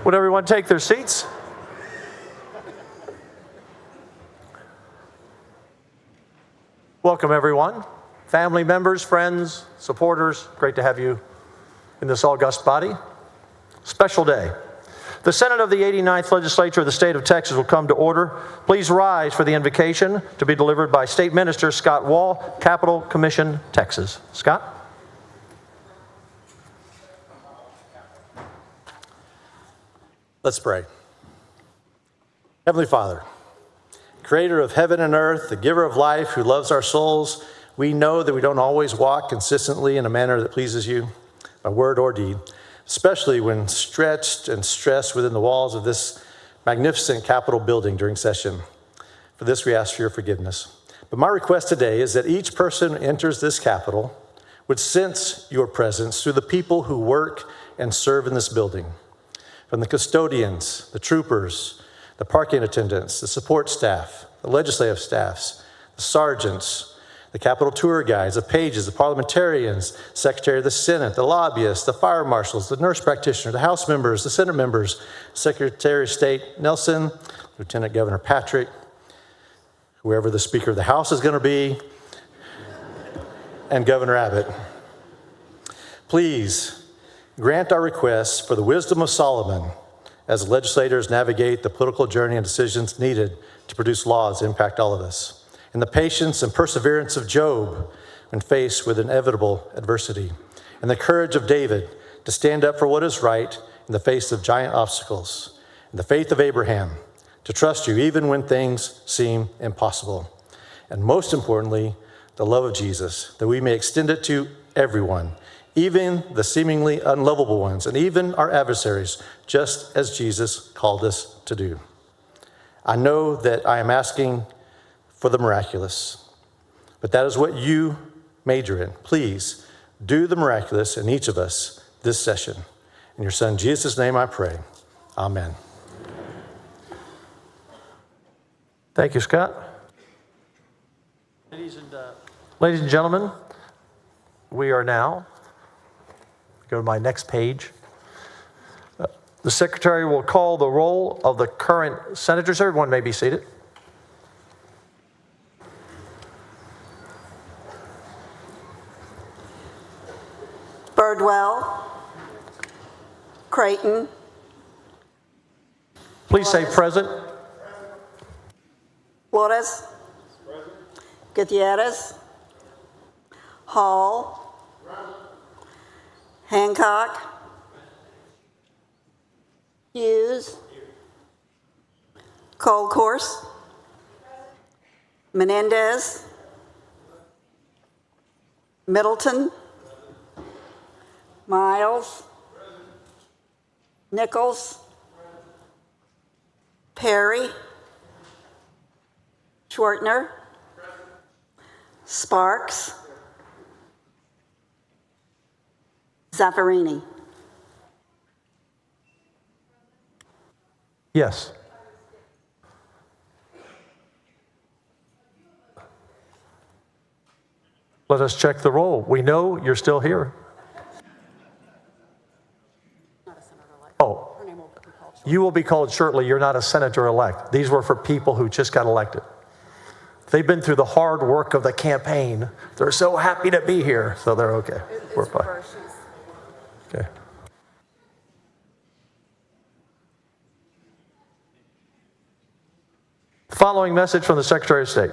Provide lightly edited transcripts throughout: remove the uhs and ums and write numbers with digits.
Would everyone take their seats? Welcome, everyone. Family members, friends, supporters, great to have you in this august body. Special day. The Senate of the 89th Legislature of the state of Texas will come to order. Please rise for the invocation to be delivered by State Minister Scot Wall, Capitol Commission, Texas. Scott? Let's pray. Heavenly Father, creator of heaven and earth, the giver of life, who loves our souls, we know that we don't always walk consistently in a manner that pleases you, by word or deed, especially when stretched and stressed within the walls of this magnificent Capitol building during session. For this, we ask for your forgiveness. But my request today is that each person who enters this Capitol would sense your presence through the people who work and serve in this building. From the custodians, the troopers, the parking attendants, the support staff, the legislative staffs, the sergeants, the Capitol tour guides, the pages, the parliamentarians, Secretary of the Senate, the lobbyists, the fire marshals, the nurse practitioner, the House members, the Senate members, Secretary of State Nelson, Lieutenant Governor Patrick, whoever the Speaker of the House is going to be, and Governor Abbott. Please grant our requests for the wisdom of Solomon as legislators navigate the political journey and decisions needed to produce laws that impact all of us, and the patience and perseverance of Job when faced with inevitable adversity, and the courage of David to stand up for what is right in the face of giant obstacles, and the faith of Abraham to trust you even when things seem impossible, and most importantly, the love of Jesus, that we may extend it to everyone, even the seemingly unlovable ones, and even our adversaries, just as Jesus called us to do. I know that I am asking for the miraculous, but that is what you major in. Please do the miraculous in each of us this session. In your Son, Jesus' name I pray. Amen. Thank you, Scott. Ladies and gentlemen, we are now, go to my next page. The Secretary will call the roll of the current senators. Everyone may be seated. Birdwell, Creighton. Please say present. Flores. Gutierrez. Hall. Hancock. Hughes. Colcourse. Menendez. Middleton. Miles. Nichols. Perry. Schwartner. Sparks. Zaffarini. Yes. Let us check the roll. We know you're still here. Oh, you will be called shortly. You're not a senator-elect. These were for people who just got elected. They've been through the hard work of the campaign. They're so happy to be here, so they're okay. We're fine. Okay. Following message from the Secretary of State.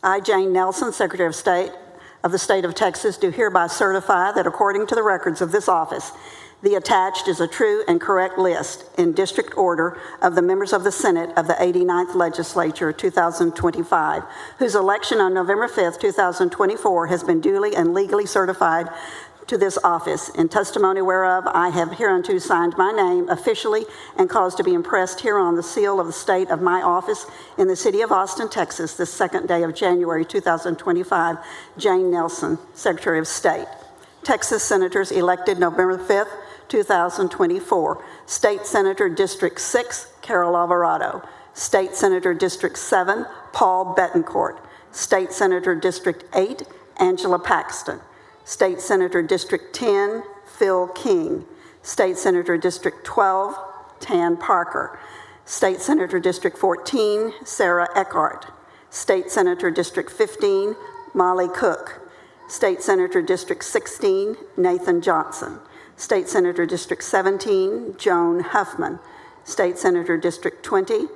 I, Jane Nelson, Secretary of State of the State of Texas, do hereby certify that according to the records of this office, the attached is a true and correct list in district order of the members of the Senate of the 89th Legislature 2025, whose election on November 5th, 2024 has been duly and legally certified to this office, in testimony whereof I have hereunto signed my name officially and caused to be impressed hereon the seal of the state of my office in the city of Austin, Texas, this second day of January 2025, Jane Nelson, Secretary of State. Texas Senators elected November 5th, 2024. State Senator District 6, Carol Alvarado. State Senator District 7, Paul Betancourt. State Senator District 8, Angela Paxton. State Senator District 10, Phil King. State Senator District 12, Tan Parker. State Senator District 14, Sarah Eckhart. State Senator District 15, Molly Cook. State Senator District 16, Nathan Johnson. State Senator District 17, Joan Huffman. State Senator District 20,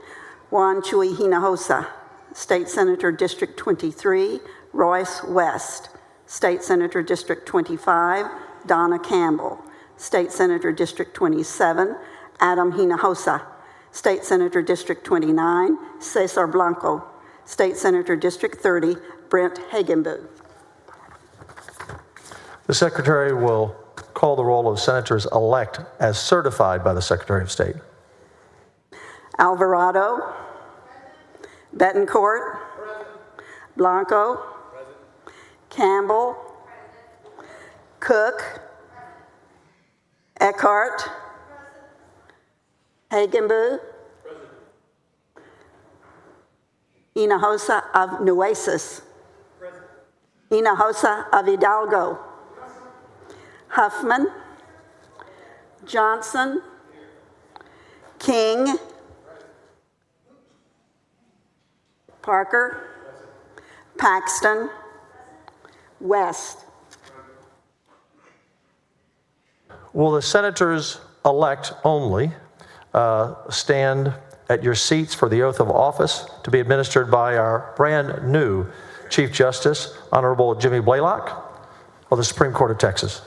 Juan Chuy Hinojosa. State Senator District 23, Royce West. State Senator District 25, Donna Campbell. State Senator District 27, Adam Hinojosa. State Senator District 29, Cesar Blanco. State Senator District 30, Brent Hagenbu. The Secretary will call the roll of senators-elect as certified by the Secretary of State. Alvarado. Betancourt. Blanco. Campbell. Cook. Eckhart. Hagenbu. Hinojosa of Nueces. Hinojosa of Hidalgo. Huffman. Johnson. King. Parker. Paxton. West. Will the senators-elect only stand at your seats for the oath of office to be administered by our brand new Chief Justice, Honorable Jimmy Blaylock of the Supreme Court of Texas.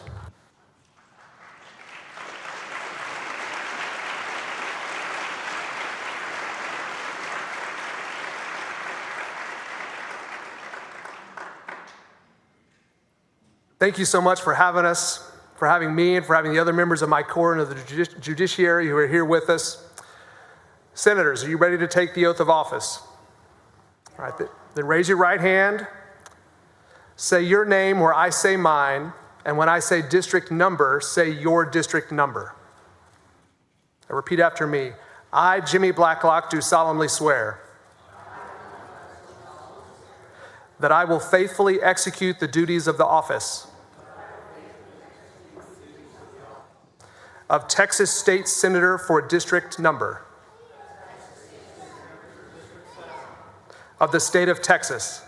Thank you so much for having us, for having me, and for having the other members of my court and of the judiciary who are here with us. Senators, are you ready to take the oath of office? All right, then raise your right hand. Say your name where I say mine, and when I say district number, say your district number. Now repeat after me. I, Jimmy Blacklock, do solemnly swear that I will faithfully execute the duties of the office of Texas State Senator for District Number of the state of Texas,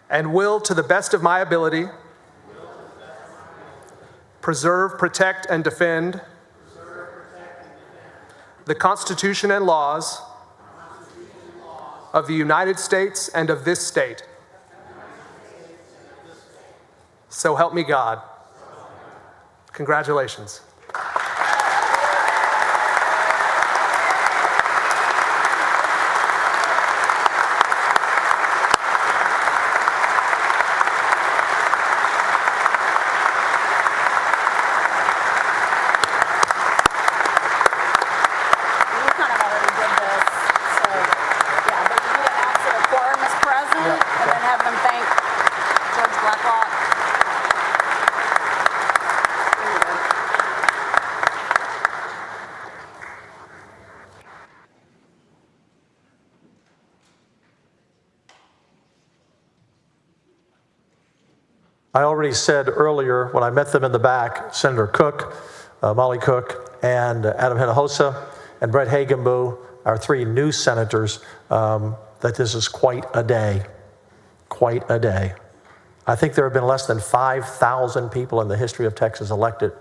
and will, to the best of my ability, preserve, protect, and defend the Constitution and laws of the United States and of this state. So help me God. Congratulations. I already said earlier when I met them in the back, Senator Cook, Molly Cook, and Adam Hinojosa, and Brett Hagenbu, our three new senators, that this is quite a day. Quite a day. I think there have been less than 5,000 people in the history of Texas elected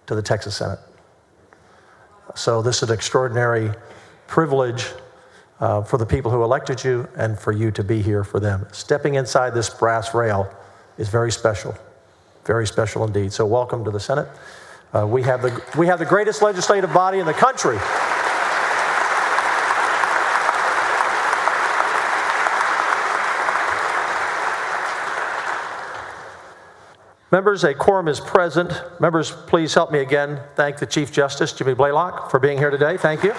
to the Texas Senate. So this is an extraordinary privilege for the people who elected you and for you to be here for them. Stepping inside this brass rail is very special indeed. So welcome to the Senate. We have the greatest legislative body in the country. Members, a quorum is present. Members, please help me again thank the Chief Justice, Jimmy Blaylock, for being here today. Thank you.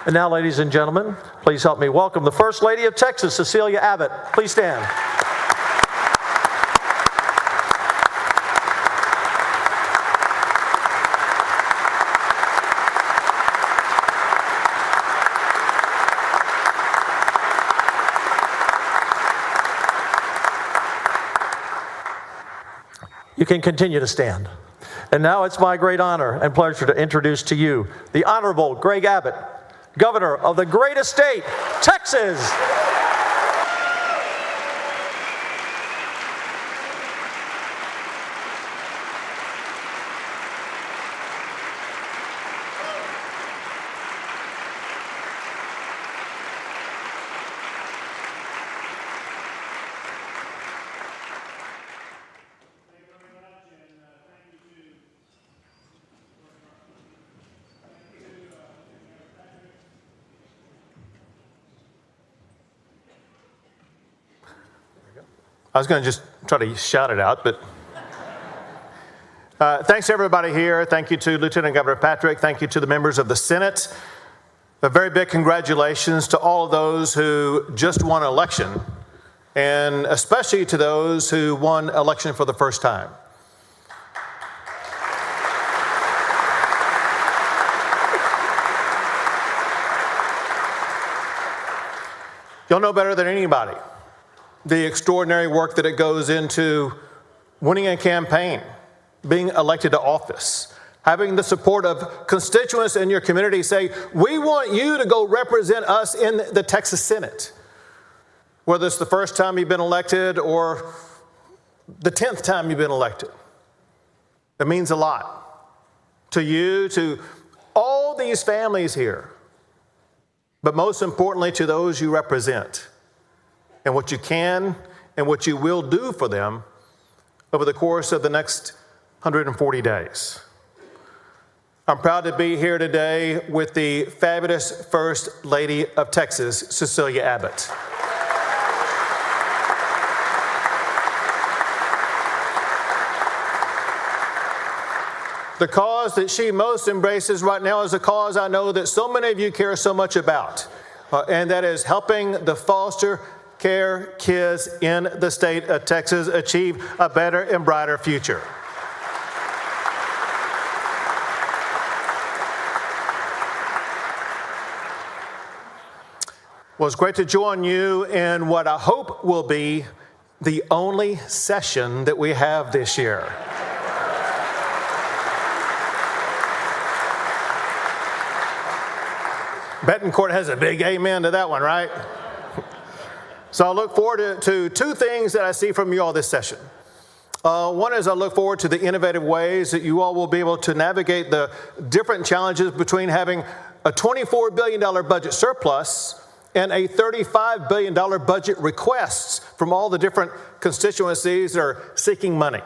And now, ladies and gentlemen, please help me welcome the First Lady of Texas, Cecilia Abbott. Please stand. You can continue to stand. And now it's my great honor and pleasure to introduce to you the Honorable Greg Abbott, Governor of the greatest state, Texas. I was going to just try to shout it out, but thanks to everybody here. Thank you to Lieutenant Governor Patrick. Thank you to the members of the Senate. A very big congratulations to all of those who just won an election, and especially to those who won election for the first time. You'll know better than anybody the extraordinary work that it goes into winning a campaign, being elected to office, having the support of constituents in your community say, we want you to go represent us in the Texas Senate. Whether it's the first time you've been elected or the 10th time you've been elected. It means a lot to you, to all these families here, but most importantly to those you represent, and what you can and what you will do for them over the course of the next 140 days. I'm proud to be here today with the fabulous First Lady of Texas, Cecilia Abbott. The cause that she most embraces right now is a cause I know that so many of you care so much about, and that is helping the foster care kids in the state of Texas achieve a better and brighter future. Well, it's great to join you in what I hope will be the only session that we have this year. Betancourt has a big amen to that one, right? So I look forward to two things that I see from you all this session. One is I look forward to the innovative ways that you all will be able to navigate the different challenges between having a $24 billion budget surplus and a $35 billion budget requests from all the different constituencies that are seeking money.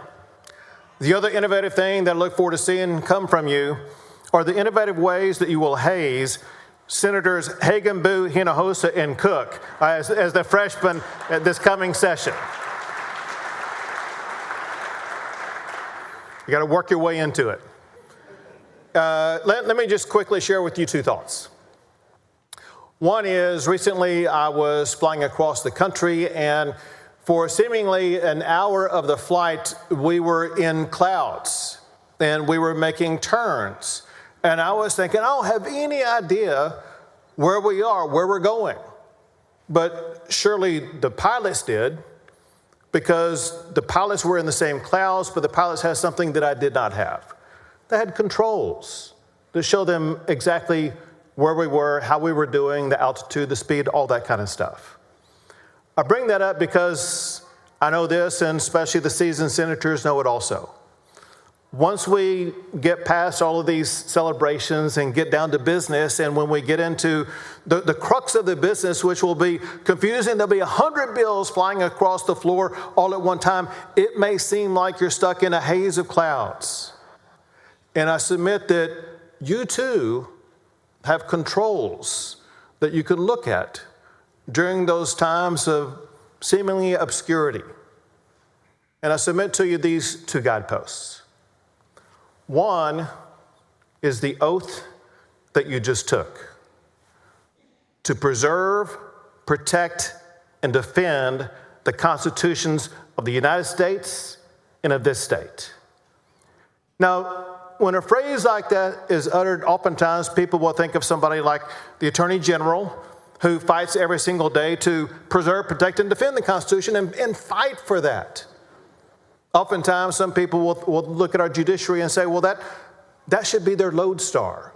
The other innovative thing that I look forward to seeing come from you are the innovative ways that you will haze Senators Hagan, Boo, Hinojosa, and Cook as the freshmen at this coming session. You got to work your way into it. Let me just quickly share with you two thoughts. One is recently I was flying across the country, and for seemingly an hour of the flight, we were in clouds and we were making turns. And I was thinking, I don't have any idea where we are, where we're going. But surely the pilots did, because the pilots were in the same clouds, but the pilots had something that I did not have. They had controls to show them exactly where we were, how we were doing, the altitude, the speed, all that kind of stuff. I bring that up because I know this, and especially the seasoned senators know it also. Once we get past all of these celebrations and get down to business, and when we get into the crux of the business, which will be confusing, there'll be 100 bills flying across the floor all at one time. It may seem like you're stuck in a haze of clouds. And I submit that you too have controls that you can look at during those times of seemingly obscurity. And I submit to you these two guideposts. One is the oath that you just took to preserve, protect, and defend the constitutions of the United States and of this state. Now, when a phrase like that is uttered, oftentimes people will think of somebody like the Attorney General, who fights every single day to preserve, protect, and defend the Constitution and fight for that. Oftentimes, some people will look at our judiciary and say, well, that should be their lodestar.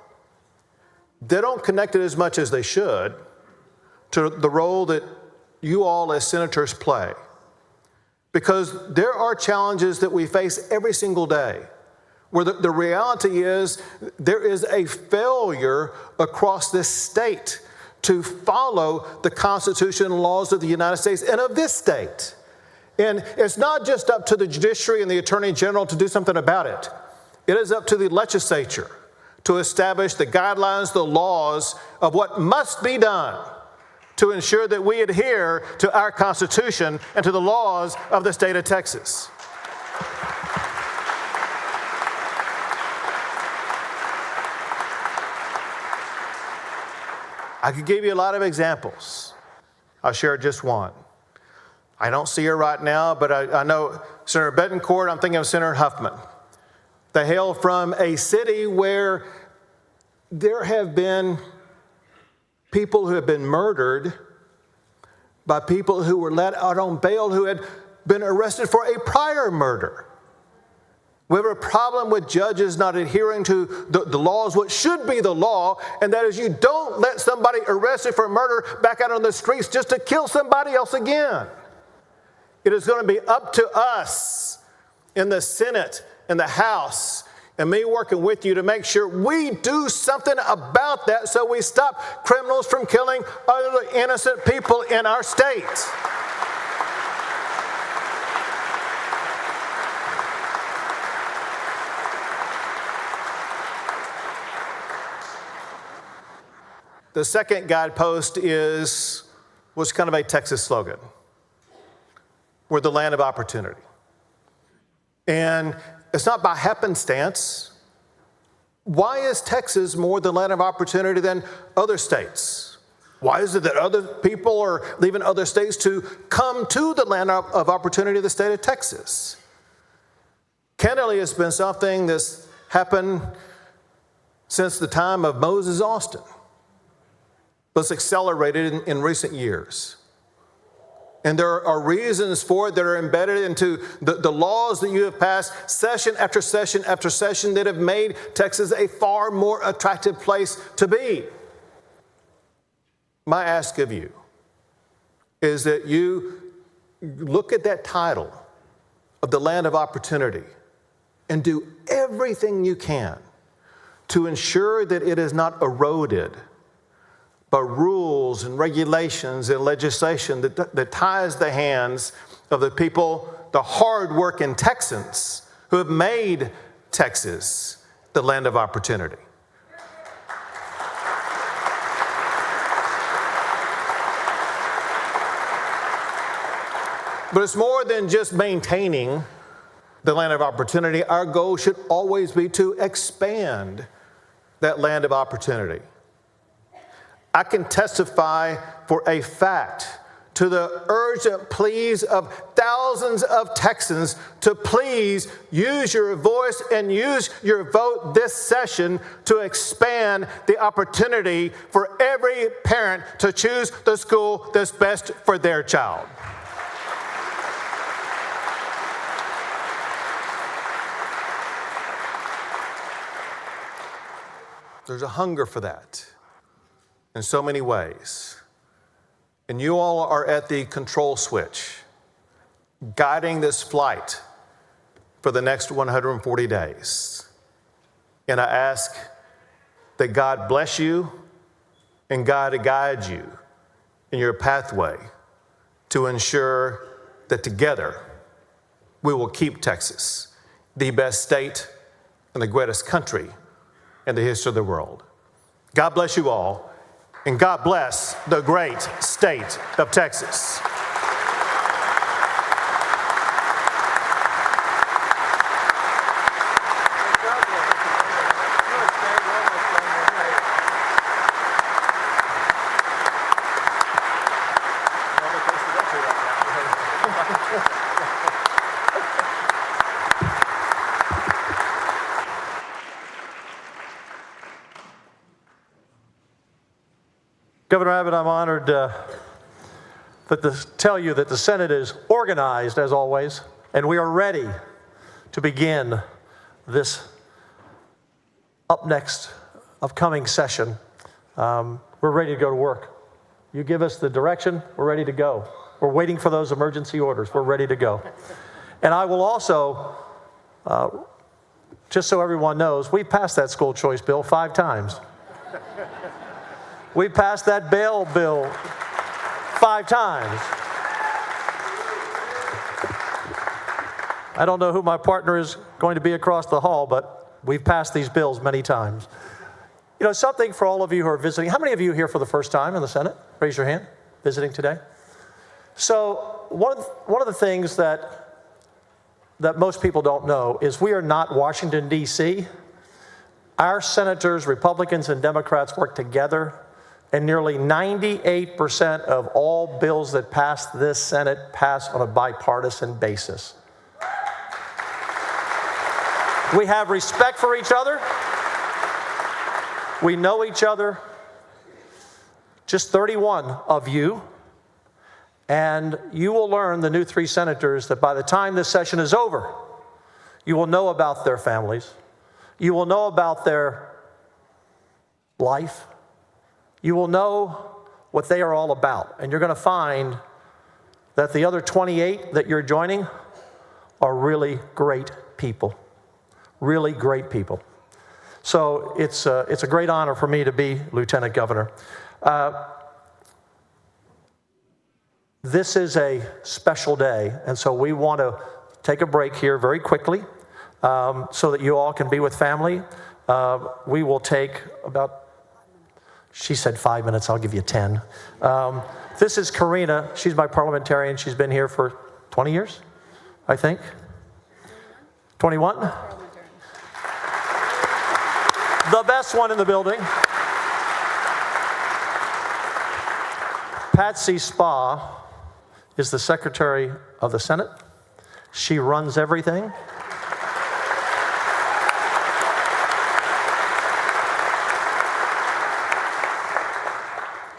They don't connect it as much as they should to the role that you all as senators play. Because there are challenges that we face every single day where the reality is there is a failure across this state to follow the Constitution and laws of the United States and of this state. And it's not just up to the judiciary and the Attorney General to do something about it. It is up to the legislature to establish the guidelines, the laws of what must be done to ensure that we adhere to our Constitution and to the laws of the state of Texas. I could give you a lot of examples. I'll share just one. I don't see her right now, but I know Senator Betancourt, I'm thinking of Senator Huffman. They hail from a city where there have been people who have been murdered by people who were let out on bail who had been arrested for a prior murder. We have a problem with judges not adhering to the laws, what should be the law, and that is you don't let somebody arrested for murder back out on the streets just to kill somebody else again. It is going to be up to us in the Senate, in the House, and me working with you to make sure we do something about that so we stop criminals from killing other innocent people in our state. The second guidepost was kind of a Texas slogan. We're the land of opportunity. And it's not by happenstance. Why is Texas more the land of opportunity than other states? Why is it that other people are leaving other states to come to the land of opportunity of the state of Texas? Candidly, it's been something that's happened since the time of Moses Austin. But it's accelerated in recent years. And there are reasons for it that are embedded into the laws that you have passed session after session after session that have made Texas a far more attractive place to be. My ask of you is that you look at that title of the land of opportunity and do everything you can to ensure that it is not eroded by rules and regulations and legislation that ties the hands of the people, the hard-working Texans who have made Texas the land of opportunity. But it's more than just maintaining the land of opportunity. Our goal should always be to expand that land of opportunity. I can testify for a fact to the urgent pleas of thousands of Texans to please use your voice and use your vote this session to expand the opportunity for every parent to choose the school that's best for their child. There's a hunger for that in so many ways. And you all are at the control switch, guiding this flight for the next 140 days. And I ask that God bless you and God guide you in your pathway to ensure that together we will keep Texas the best state and the greatest country in the history of the world. God bless you all. And God bless the great state of Texas. Governor Abbott, I'm honored to tell you that the Senate is organized, as always, and we are ready to begin this upcoming session. We're ready to go to work. You give us the direction, we're ready to go. We're waiting for those emergency orders. We're ready to go. And I will also, just so everyone knows, we passed that school choice bill 5 times. We passed that bail bill 5 times. I don't know who my partner is going to be across the hall, but we've passed these bills many times. You know, something for all of you who are visiting. How many of you are here for the first time in the Senate? Raise your hand, visiting today. So one of the things that most people don't know is we are not Washington, D.C. Our senators, Republicans and Democrats, work together, and nearly 98% of all bills that pass this Senate pass on a bipartisan basis. We have respect for each other. We know each other. Just 31 of you. And you will learn, the new 3 senators, that by the time this session is over, you will know about their families. You will know about their life. You will know what they are all about. And you're going to find that the other 28 that you're joining are really great people. Really great people. So it's a great honor for me to be Lieutenant Governor. This is a special day, and so we want to take a break here very quickly so that you all can be with family. We will take about, she said 5 minutes, I'll give you 10. This is Karina. She's my parliamentarian. She's been here for 20 years, I think. 21? The best one in the building. Patsy Spa is the Secretary of the Senate. She runs everything.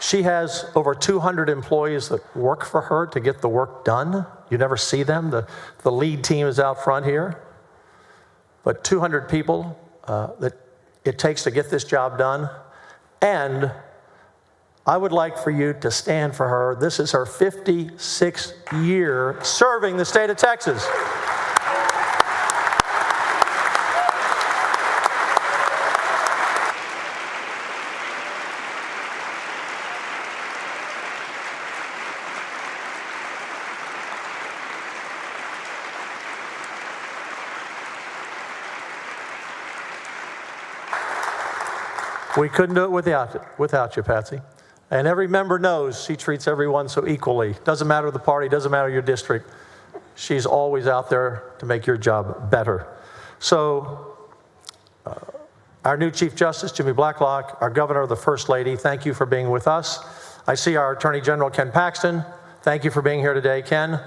She has over 200 employees that work for her to get the work done. You never see them. The lead team is out front here. But 200 people that it takes to get this job done. And I would like for you to stand for her. This is her 56th year serving the state of Texas. We couldn't do it without you, Patsy. And every member knows she treats everyone so equally. Doesn't matter the party, doesn't matter your district. She's always out there to make your job better. So our new Chief Justice, Jimmy Blacklock, our Governor, the First Lady, thank you for being with us. I see our Attorney General, Ken Paxton. Thank you for being here today, Ken.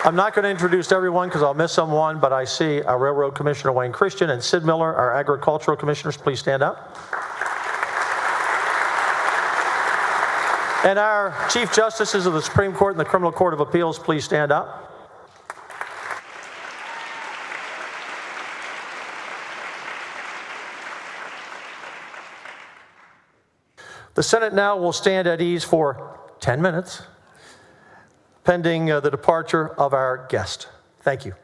I'm not going to introduce everyone because I'll miss someone, but I see our Railroad Commissioner, Wayne Christian, and Sid Miller, our Agricultural Commissioners. Please stand up. And our Chief Justices of the Supreme Court and the Criminal Court of Appeals, please stand up. The Senate now will stand at ease for 10 minutes. Pending the departure of our guest. Thank you.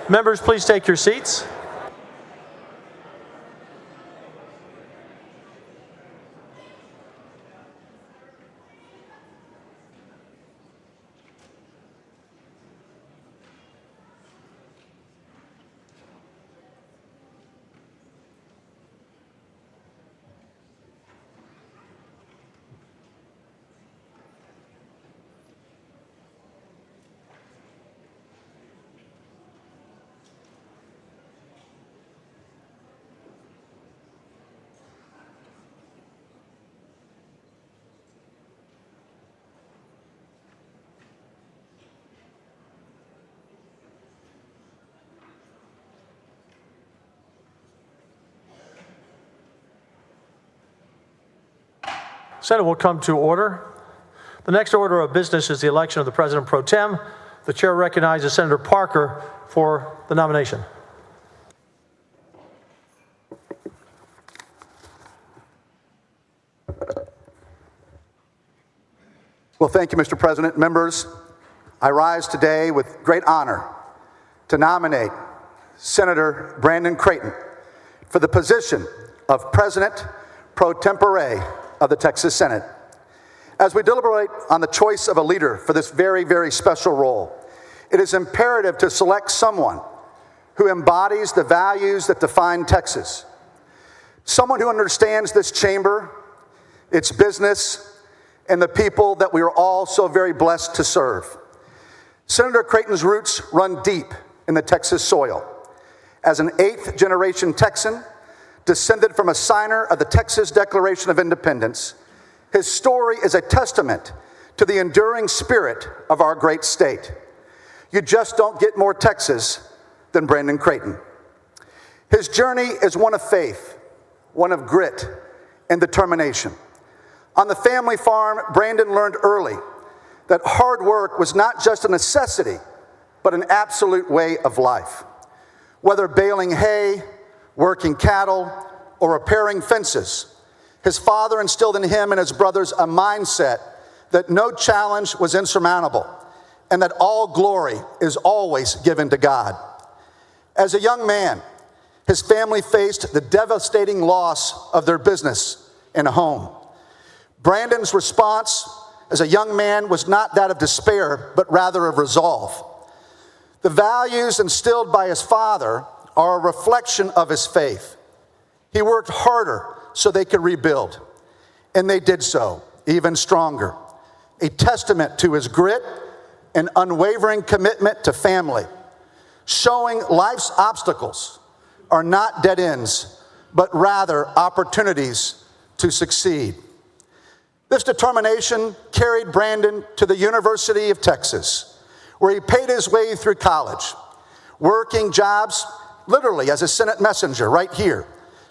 Members, please take your seats. Senate will come to order. The next order of business is the election of the President Pro Tem. The chair recognizes Senator Parker for the nomination. Well, thank you, Mr. President. Members, I rise today with great honor to nominate Senator Brandon Creighton for the position of President Pro Tempore of the Texas Senate. As we deliberate on the choice of a leader for this very, very special role, it is imperative to select someone who embodies the values that define Texas, someone who understands this chamber, its business, and the people that we are all so very blessed to serve. Senator Creighton's roots run deep in the Texas soil. As an eighth-generation Texan, descended from a signer of the Texas Declaration of Independence, his story is a testament to the enduring spirit of our great state. You just don't get more Texas than Brandon Creighton. His journey is one of faith, one of grit and determination. On the family farm, Brandon learned early that hard work was not just a necessity, but an absolute way of life. Whether baling hay, working cattle, or repairing fences, his father instilled in him and his brothers a mindset that no challenge was insurmountable and that all glory is always given to God. As a young man, his family faced the devastating loss of their business and home. Brandon's response as a young man was not that of despair, but rather of resolve. The values instilled by his father are a reflection of his faith. He worked harder so they could rebuild, and they did so even stronger, a testament to his grit and unwavering commitment to family, showing life's obstacles are not dead ends, but rather opportunities to succeed. This determination carried Brandon to the University of Texas, where he paid his way through college, working jobs literally as a Senate messenger right here,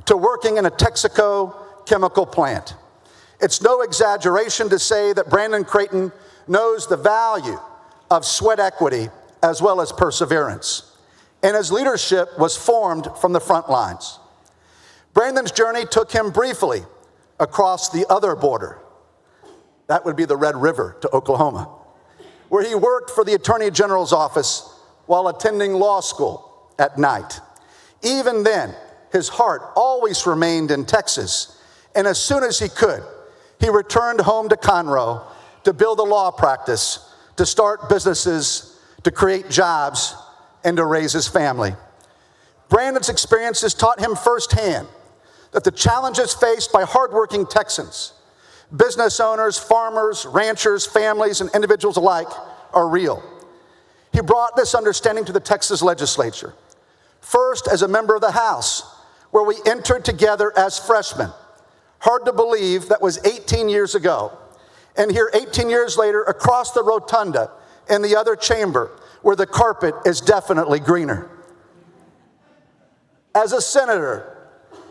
to working in a Texaco chemical plant. It's no exaggeration to say that Brandon Creighton knows the value of sweat equity as well as perseverance, and his leadership was formed from the front lines. Brandon's journey took him briefly across the other border. That would be the Red River to Oklahoma, where he worked for the Attorney General's office while attending law school at night. Even then, his heart always remained in Texas, and as soon as he could, he returned home to Conroe to build a law practice, to start businesses, to create jobs, and to raise his family. Brandon's experiences taught him firsthand that the challenges faced by hardworking Texans, business owners, farmers, ranchers, families, and individuals alike are real. He brought this understanding to the Texas Legislature, first as a member of the House, where we entered together as freshmen. Hard to believe that was 18 years ago. And here 18 years later, across the rotunda in the other chamber, where the carpet is definitely greener. As a senator,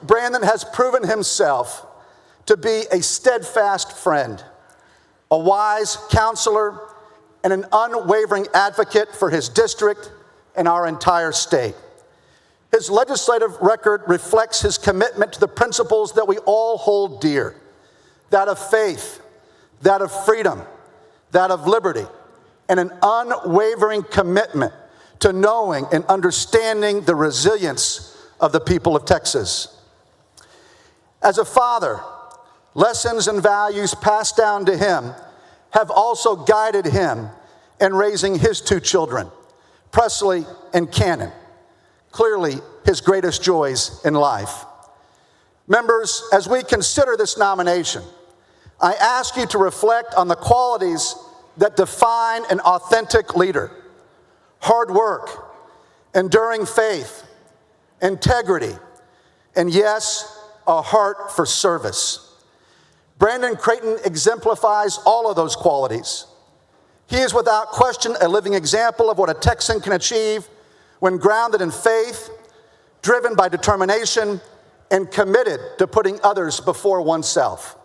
Brandon has proven himself to be a steadfast friend, a wise counselor, and an unwavering advocate for his district and our entire state. His legislative record reflects his commitment to the principles that we all hold dear, that of faith, that of freedom, that of liberty, and an unwavering commitment to knowing and understanding the resilience of the people of Texas. As a father, lessons and values passed down to him have also guided him in raising his two children, Presley and Cannon, clearly his greatest joys in life. Members, as we consider this nomination, I ask you to reflect on the qualities that define an authentic leader: hard work, enduring faith, integrity, and yes, a heart for service. Brandon Creighton exemplifies all of those qualities. He is without question a living example of what a Texan can achieve when grounded in faith, driven by determination, and committed to putting others before oneself.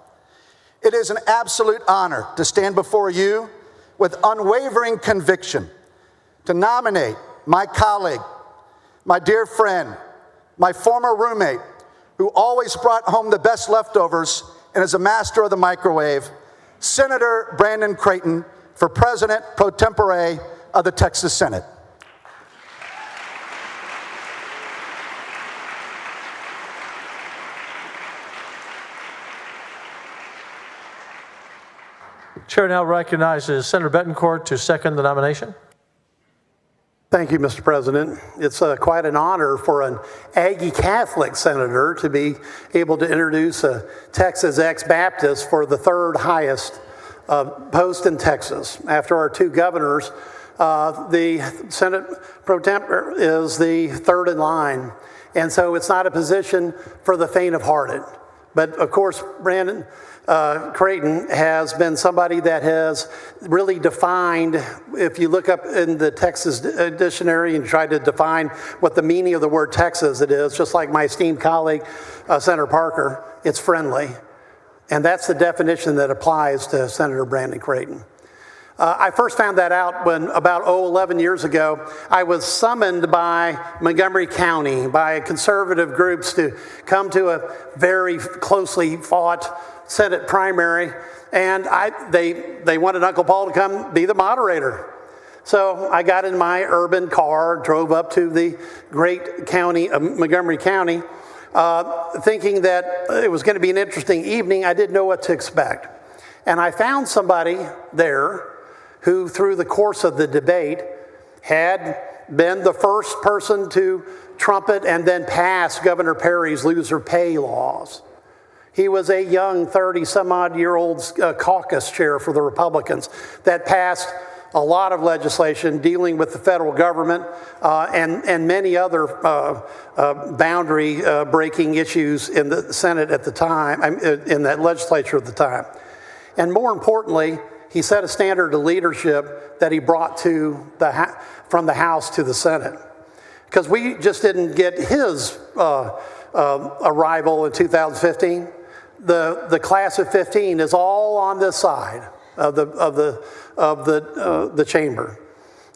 It is an absolute honor to stand before you with unwavering conviction to nominate my colleague, my dear friend, my former roommate, who always brought home the best leftovers and is a master of the microwave, Senator Brandon Creighton, for President pro tempore of the Texas Senate. Chair now recognizes Senator Betancourt to second the nomination. Thank you, Mr. President. It's quite an honor for an Aggie Catholic senator to be able to introduce a Texas ex-Baptist for the third highest post in Texas. After our two governors, the Senate pro tempore is the third in line. And so it's not a position for the faint of hearted. But of course, Brandon Creighton has been somebody that has really defined, if you look up in the Texas dictionary and try to define what the meaning of the word Texas it is, just like my esteemed colleague, Senator Parker, it's friendly. And that's the definition that applies to Senator Brandon Creighton. I first found that out when about 11 years ago, I was summoned by Montgomery County, by conservative groups to come to a very closely fought Senate primary, and they wanted Uncle Paul to come be the moderator. So I got in my urban car, drove up to the great county of Montgomery County, thinking that it was going to be an interesting evening. I didn't know what to expect. And I found somebody there who, through the course of the debate, had been the first person to trumpet and then pass Governor Perry's loser pay laws. He was a young 30-some-odd-year-old caucus chair for the Republicans that passed a lot of legislation dealing with the federal government and many other boundary-breaking issues in the Senate at the time, in that legislature at the time. And more importantly, he set a standard of leadership that he brought to from the House to the Senate. Because we just didn't get his arrival in 2015. The class of 15 is all on this side of the chamber.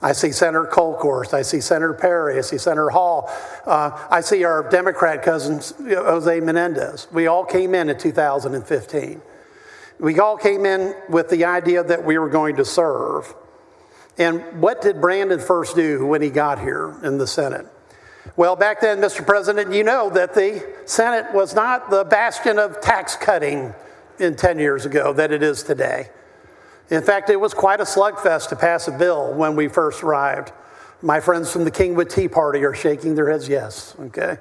I see Senator Colkhorst, I see Senator Perry, I see Senator Hall, I see our Democrat cousins, Jose Menendez. We all came in 2015. We all came in with the idea that we were going to serve. And what did Brandon first do when he got here in the Senate? Well, back then, Mr. President, you know that the Senate was not the bastion of tax cutting 10 years ago that it is today. In fact, it was quite a slugfest to pass a bill when we first arrived. My friends from the Kingwood Tea Party are shaking their heads yes, okay?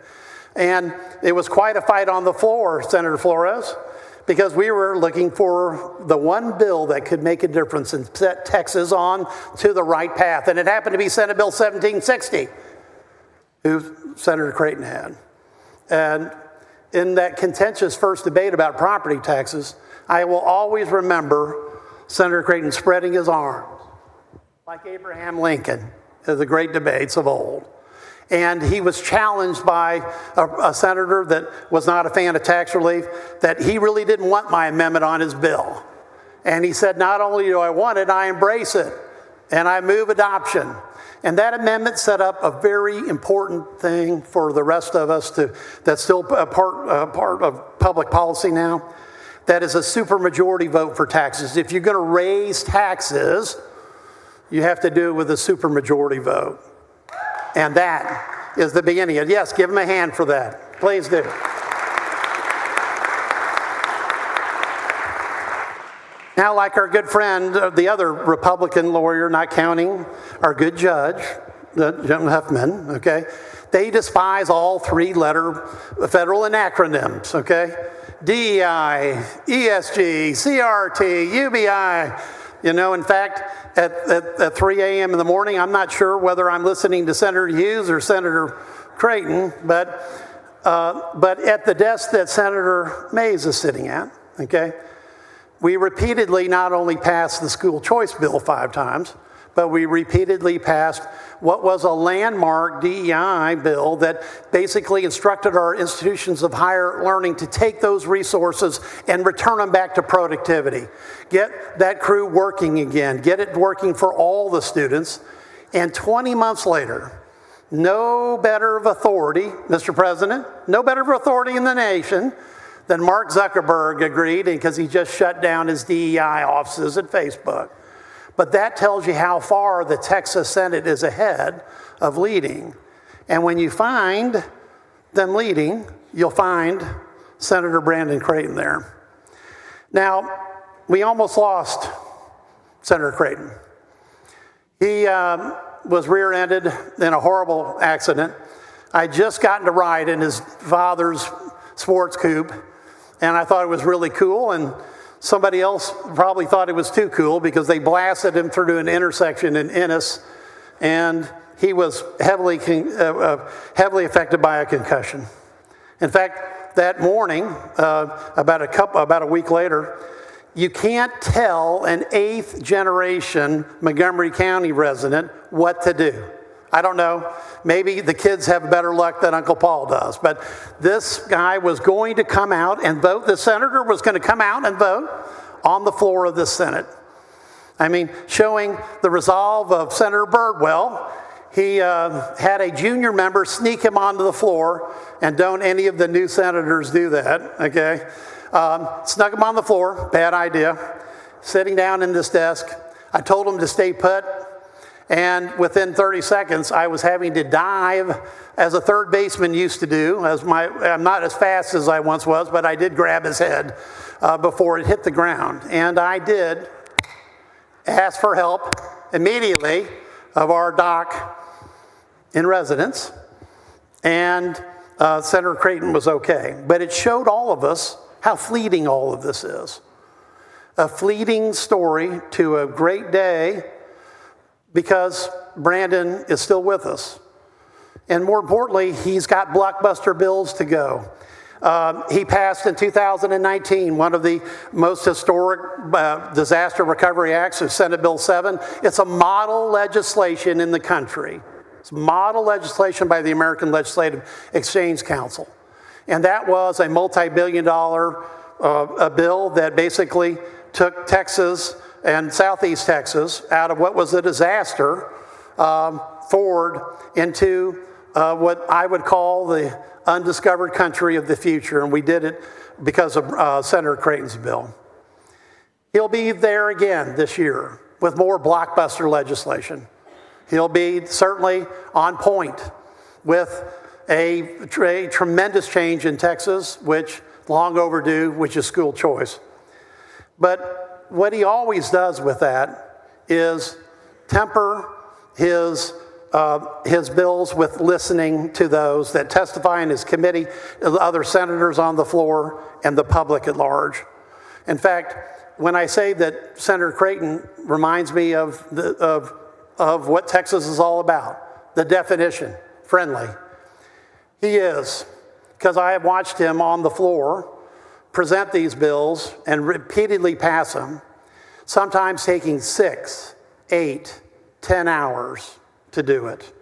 And it was quite a fight on the floor, Senator Flores, because we were looking for the one bill that could make a difference and set Texas on to the right path. And it happened to be Senate Bill 1760, who Senator Creighton had. And in that contentious first debate about property taxes, I will always remember Senator Creighton spreading his arms like Abraham Lincoln at the great debates of old. And he was challenged by a senator that was not a fan of tax relief, that he really didn't want my amendment on his bill. And he said, not only do I want it, I embrace it, and I move adoption. And that amendment set up a very important thing for the rest of us that's still a part of public policy now. That is a supermajority vote for taxes. If you're going to raise taxes, you have to do it with a supermajority vote. And that is the beginning. Yes, give him a hand for that. Please do. Now, like our good friend, the other Republican lawyer, not counting our good judge, Jim Huffman, okay, they despise all three-letter federal acronyms, okay? DEI, ESG, CRT, UBI. You know, in fact, at 3 a.m. in the morning, I'm not sure whether I'm listening to Senator Hughes or Senator Creighton, but at the desk that Senator Mays is sitting at, okay, we repeatedly not only passed the school choice bill 5 times, but we repeatedly passed what was a landmark DEI bill that basically instructed our institutions of higher learning to take those resources and return them back to productivity. Get that crew working again, get it working for all the students. And 20 months later, no better of authority, Mr. President, no better of authority in the nation than Mark Zuckerberg agreed, because he just shut down his DEI offices at Facebook. But that tells you how far the Texas Senate is ahead of leading. And when you find them leading, you'll find Senator Brandon Creighton there. Now, we almost lost Senator Creighton. He was rear-ended in a horrible accident. I'd just gotten to ride in his father's sports coupe, and I thought it was really cool, and somebody else probably thought it was too cool because they blasted him through an intersection in Ennis, and he was heavily affected by a concussion. In fact, that morning, about a week later, you can't tell an 8th generation Montgomery County resident what to do. I don't know, maybe the kids have better luck than Uncle Paul does, but this guy was going to come out and vote. The senator was going to come out and vote on the floor of the Senate. I mean, showing the resolve of Senator Birdwell. He had a junior member sneak him onto the floor, and don't any of the new senators do that, okay? Snuck him on the floor, bad idea. Sitting down in this desk, I told him to stay put. And within 30 seconds, I was having to dive, as a third baseman used to do. I'm not as fast as I once was, but I did grab his head before it hit the ground. And I did ask for help immediately of our doc in residence. And Senator Creighton was okay. But it showed all of us how fleeting all of this is. A fleeting story to a great day, because Brandon is still with us. And more importantly, he's got blockbuster bills to go. He passed in 2019 one of the most historic disaster recovery acts of Senate Bill 7. It's a model legislation in the country. It's model legislation by the American Legislative Exchange Council. And that was a multi-billion-dollar bill that basically took Texas and Southeast Texas out of what was a disaster forward into what I would call the undiscovered country of the future. And we did it because of Senator Creighton's bill. He'll be there again this year with more blockbuster legislation. He'll be certainly on point with a tremendous change in Texas, which long overdue, which is school choice. But what he always does with that is temper his bills with listening to those that testify in his committee, the other senators on the floor, and the public at large. In fact, when I say that Senator Creighton reminds me of what Texas is all about, the definition, friendly. He is, because I have watched him on the floor present these bills and repeatedly pass them, sometimes taking 6, 8, 10 hours to do it.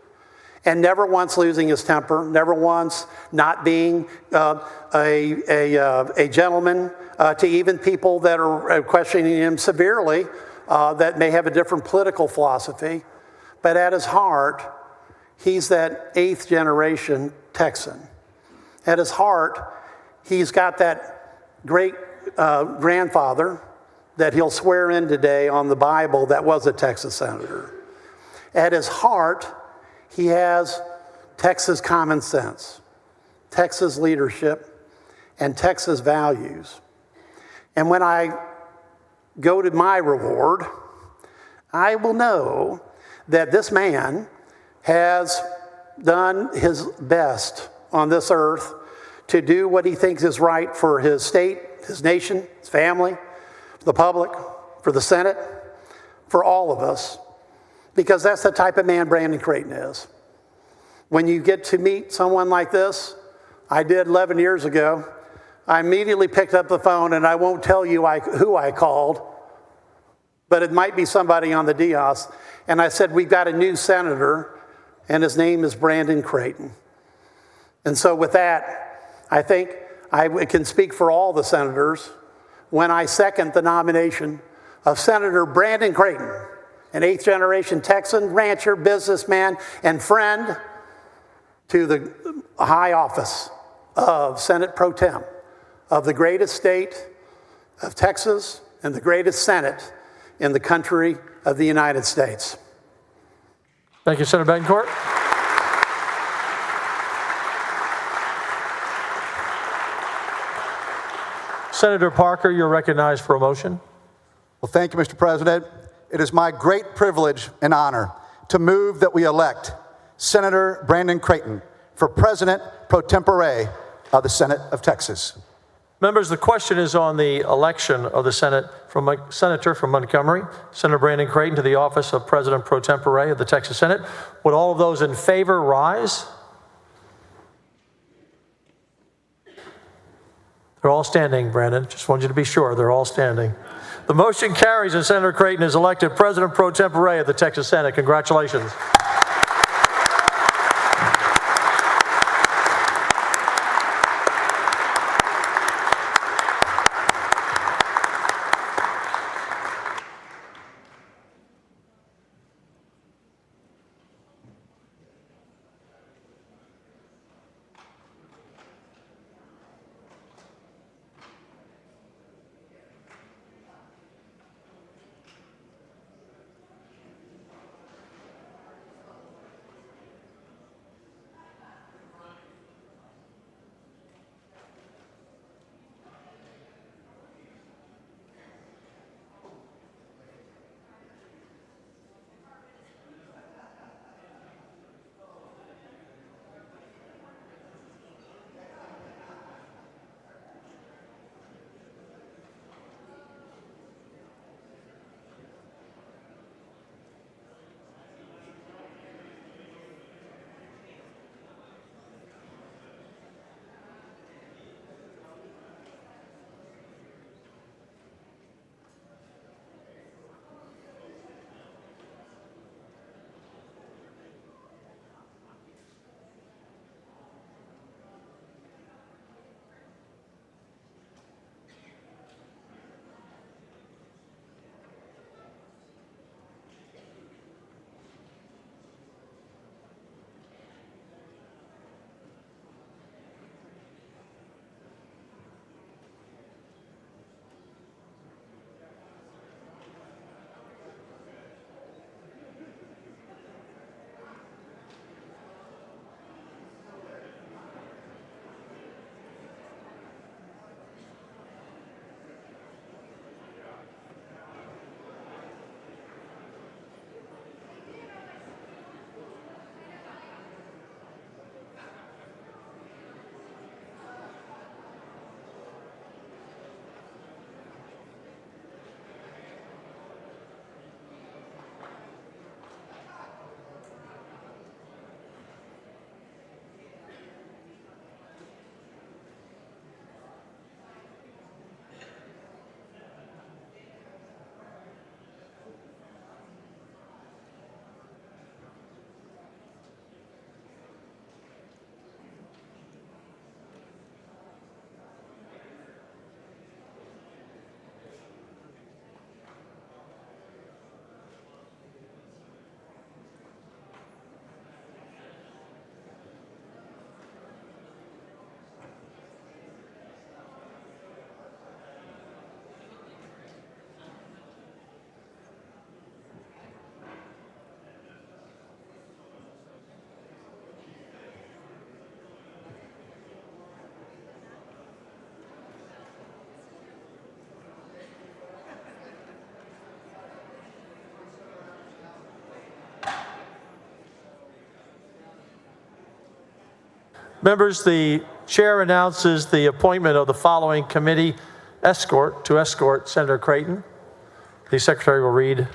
And never once losing his temper, never once not being a gentleman to even people that are questioning him severely that may have a different political philosophy. But at his heart, he's that 8th generation Texan. At his heart, he's got that great grandfather that he'll swear in today on the Bible that was a Texas senator. At his heart, He has Texas common sense, Texas leadership, and Texas values. And when I go to my reward, I will know that this man has done his best on this earth to do what he thinks is right for his state, his nation, his family, the public, for the Senate, for all of us, because that's the type of man Brandon Creighton is. When you get to meet someone like this, I did 11 years ago, I immediately picked up the phone, and I won't tell you who I called, but it might be somebody on the Dios, and I said, we've got a new senator, and his name is Brandon Creighton. And so with that, I think I can speak for all the senators when I second the nomination of Senator Brandon Creighton, an eighth-generation Texan, rancher, businessman, and friend, to the high office of Senate Pro Tem of the greatest state of Texas and the greatest Senate in the country of the United States. Thank you, Senator Betancourt. Senator Parker, you're recognized for a motion. Well, thank you, Mr. President. It is my great privilege and honor to move that we elect Senator Brandon Creighton for President pro tempore of the Senate of Texas. Members, the question is on the election of the Senator from Montgomery, Senator Brandon Creighton, to the office of President pro tempore of the Texas Senate. Would all of those in favor rise? They're all standing, Brandon. Just wanted you to be sure. They're all standing. The motion carries and Senator Creighton is elected President pro tempore of the Texas Senate. Congratulations. Members, the chair announces the appointment of the following committee to escort Senator Creighton. The secretary will read.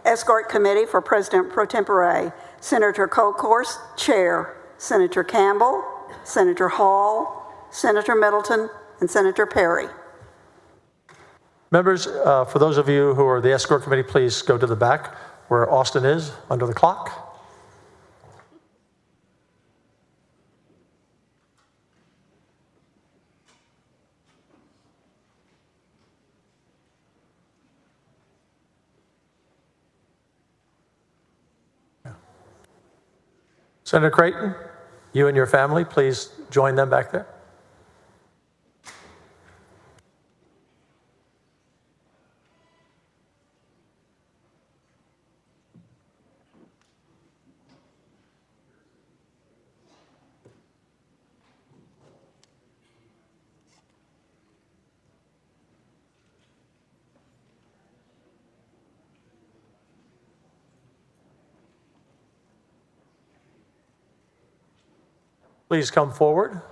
Escort Committee for President Pro Tempore, Senator Colcourse, Chair, Senator Campbell, Senator Hall, Senator Middleton, and Senator Perry. Members, for those of you who are the escort committee, please go to the back where Austin is under the clock. Senator Creighton, you and your family, please join them back there. Please come forward.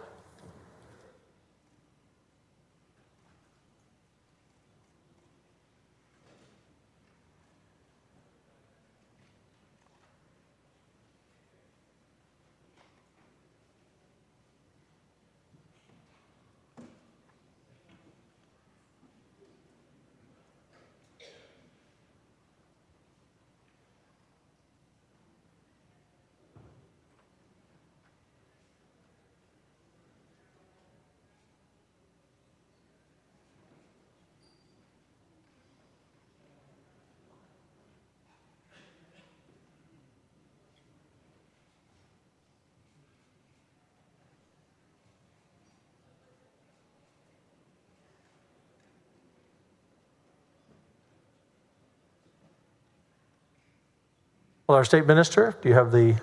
Well, our state minister, do you have the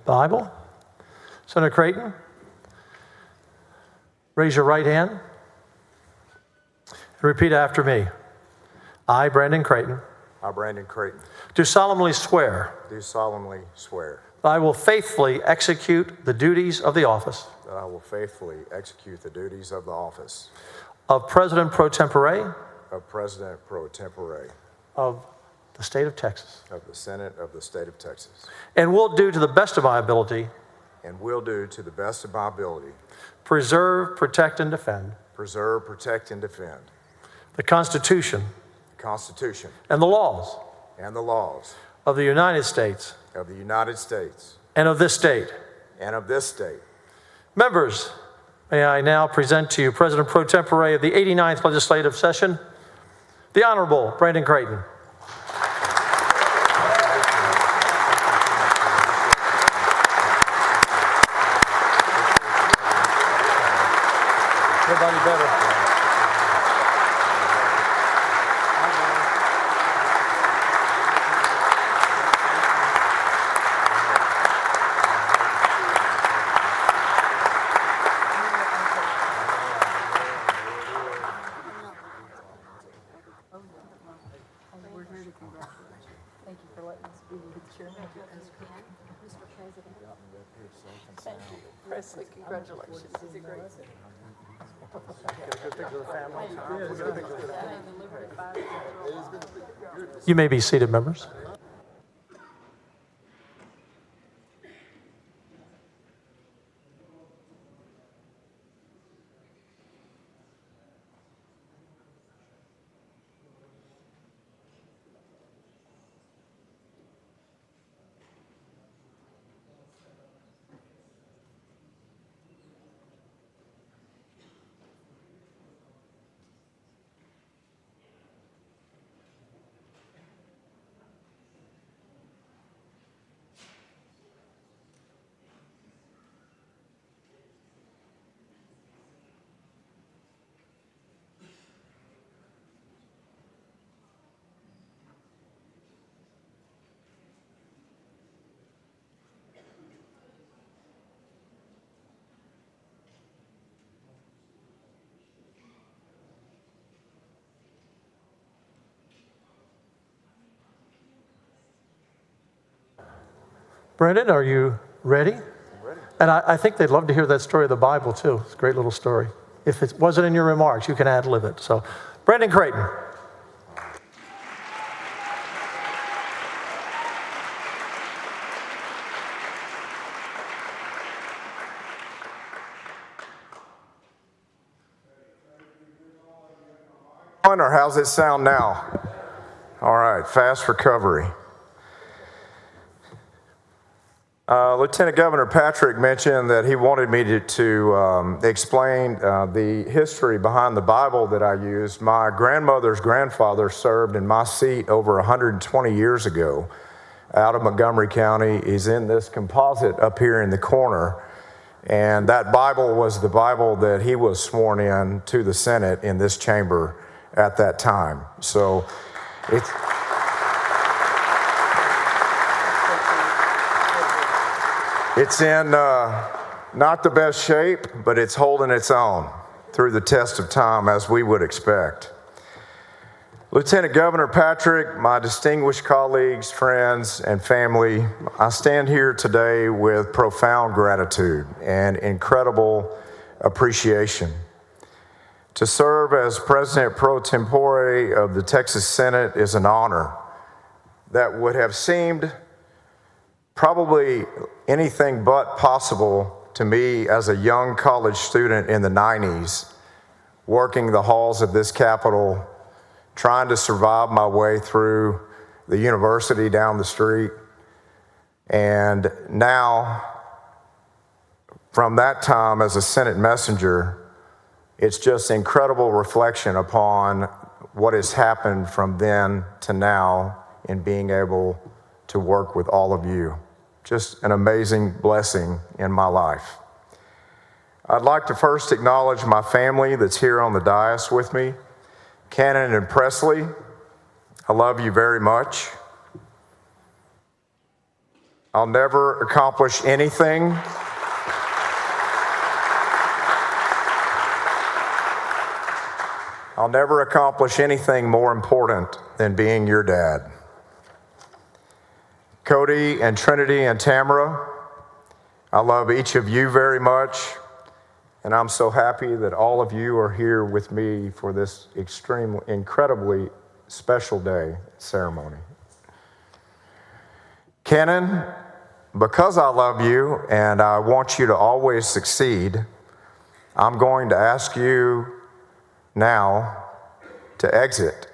Bible? Senator Creighton, raise your right hand and repeat after me. I, Brandon Creighton, I, Brandon Creighton, do solemnly swear do solemnly swear that I will faithfully execute the duties of the office that I will faithfully execute the duties of the office of President Pro Tempore of President Pro Tempore of the state of Texas, of the Senate of the State of Texas, and will do to the best of my ability and will do to the best of my ability preserve, protect, and defend preserve, protect, and defend the Constitution the Constitution and the laws and the laws of the United States of the United States and of this state. and of this state. Members, may I now present to you President Pro Tempore of the 89th Legislative Session, the Honorable Brandon Creighton. Everybody better. Thank you for letting us be the chairman. Mr. President. Thank you. Presley, congratulations. Is it great? You may be seated, members. Brandon, are you ready? Ready? And I think they'd love to hear that story of the Bible, too. It's a great little story. If it wasn't in your remarks, you can ad-lib it. So, Brandon Creighton. Or how's it sound now? All right, fast recovery. Lieutenant Governor Patrick mentioned that he wanted me to explain the history behind the Bible that I used. My grandmother's grandfather served in my seat over 120 years ago out of Montgomery County. He's in this composite up here in the corner. And that Bible was the Bible that he was sworn in to the Senate in this chamber at that time. So it's in not the best shape, but it's holding its own through the test of time, as we would expect. Lieutenant Governor Patrick, my distinguished colleagues, friends, and family, I stand here today with profound gratitude and incredible appreciation. To serve as President pro tempore of the Texas Senate is an honor that would have seemed probably anything but possible to me as a young college student in the 90s, working the halls of this Capitol, trying to survive my way through the university down the street. And now, from that time as a Senate messenger, it's just incredible reflection upon what has happened from then to now in being able to work with all of you. Just an amazing blessing in my life. I'd like to first acknowledge my family that's here on the dais with me. Cannon and Presley, I love you very much. I'll never accomplish anything more important than being your dad. Cody and Trinity and Tamara, I love each of you very much, and I'm so happy that all of you are here with me for this incredibly special day ceremony. Kenan, because I love you and I want you to always succeed, I'm going to ask you now to exit.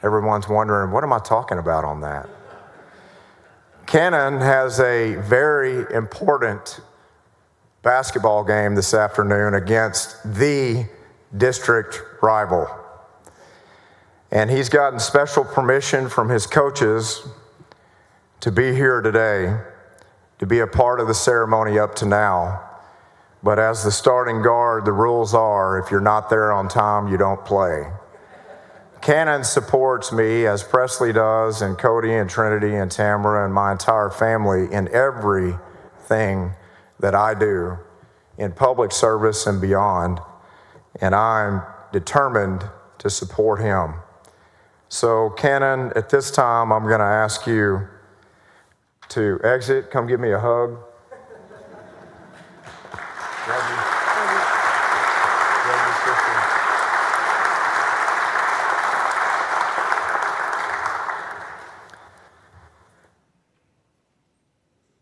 Everyone's wondering, what am I talking about on that? Kenan has a very important basketball game this afternoon against the district rival. And he's gotten special permission from his coaches to be here today, to be a part of the ceremony up to now. But as the starting guard, the rules are, if you're not there on time, you don't play. Cannon supports me, as Presley does, and Cody and Trinity and Tamara and my entire family in everything that I do in public service and beyond. And I'm determined to support him. So, Cannon, at this time, I'm going to ask you to exit. Come give me a hug.